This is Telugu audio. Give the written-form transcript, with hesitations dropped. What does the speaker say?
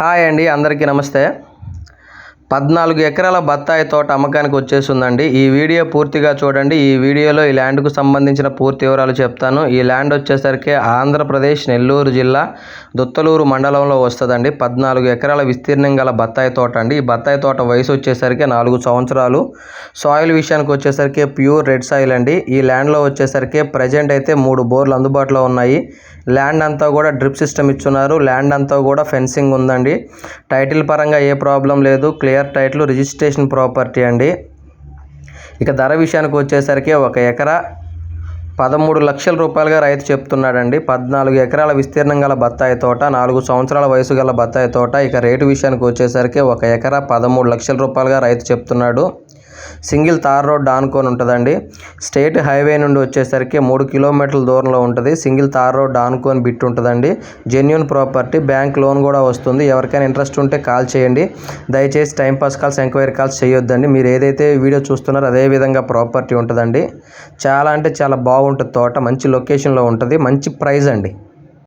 హాయ్ అండి, అందరికీ నమస్తే. 14 ఎకరాల బత్తాయి తోట అమ్మకానికి వచ్చేసిందండి. ఈ వీడియో పూర్తిగా చూడండి. ఈ వీడియోలో ఈ ల్యాండ్కు సంబంధించిన పూర్తి వివరాలు చెప్తాను. ఈ ల్యాండ్ వచ్చేసరికి ఆంధ్రప్రదేశ్ నెల్లూరు జిల్లా దుత్తలూరు మండలంలో వస్తుందండి. 14 ఎకరాల విస్తీర్ణం గల బత్తాయి తోట అండి. ఈ బత్తాయి తోట వయసు వచ్చేసరికి 4 సంవత్సరాలు. సాయిల్ విషయానికి వచ్చేసరికి ప్యూర్ రెడ్ సాయిల్ అండి. ఈ ల్యాండ్లో వచ్చేసరికి ప్రజెంట్ అయితే 3 బోర్లు అందుబాటులో ఉన్నాయి. ల్యాండ్ అంతా కూడా డ్రిప్ సిస్టమ్ ఇచ్చున్నారు. ల్యాండ్ అంతా కూడా ఫెన్సింగ్ ఉందండి. టైటిల్ పరంగా ఏ ప్రాబ్లం లేదు. క్లియర్ టైటిల్, రిజిస్ట్రేషన్ ప్రాపర్టీ అండి. ఇక ధర విషయానికి వచ్చేసరికి 1 ఎకరా 13 లక్షల రూపాయలుగా రైతు చెప్తున్నాడండి. 14 ఎకరాల విస్తీర్ణం గల బత్తాయి తోట, 4 సంవత్సరాల వయసు గల బత్తాయి తోట. ఇక రేటు విషయానికి వచ్చేసరికి 1 ఎకరా 13 లక్షల రూపాయలుగా రైతు చెప్తున్నాడు. సింగిల్ తార్ రోడ్ ఆనుకొని ఉంటుందండి. స్టేట్ హైవే నుండి వచ్చేసరికి 3 కిలోమీటర్ల దూరంలో ఉంటుంది. సింగిల్ తార్ రోడ్ ఆనుకొని బిట్ ఉంటుందండి. జెన్యూన్ ప్రాపర్టీ, బ్యాంక్ లోన్ కూడా వస్తుంది. ఎవరికైనా ఇంట్రెస్ట్ ఉంటే కాల్ చేయండి. దయచేసి టైంపాస్ కాల్స్, ఎంక్వైరీ కాల్స్ చేయొద్దండి. మీరు ఏదైతే వీడియో చూస్తున్నారో అదే విధంగా ప్రాపర్టీ ఉంటుందండి. చాలా అంటే చాలా బాగుంటుంది తోట. మంచి లొకేషన్లో ఉంటుంది. మంచి ప్రైస్ అండి.